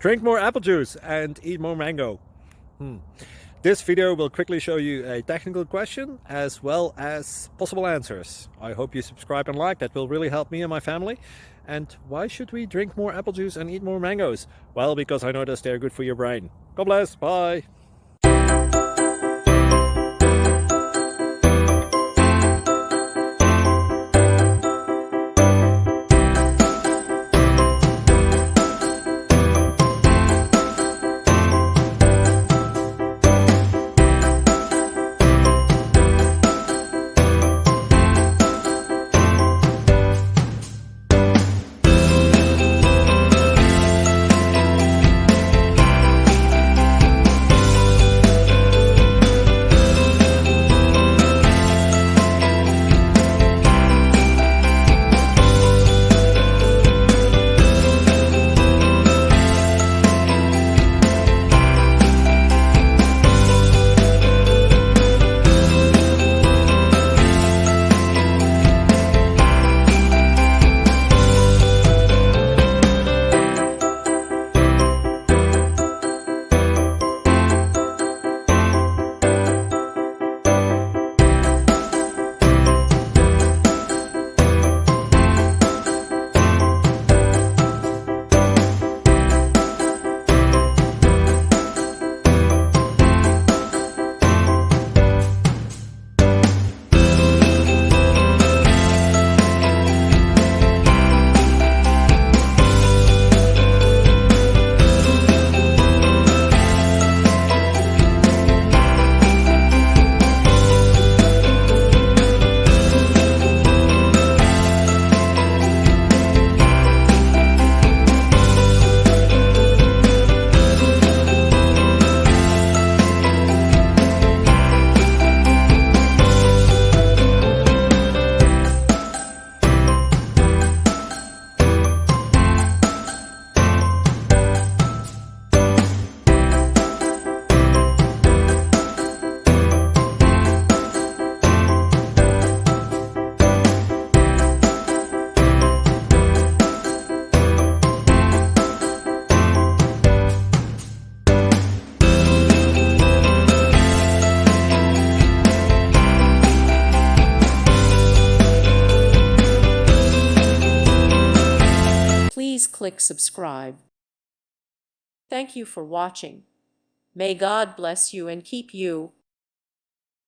Drink more apple juice and eat more mango. This video will quickly show you a technical question as well as possible answers. I hope you subscribe and like, that will really help me and my family. And why should we drink more apple juice and eat more mangoes? Well, because I noticed they're good for your brain. God bless, bye. Please click subscribe. Thank you for watching. May God bless you and keep you.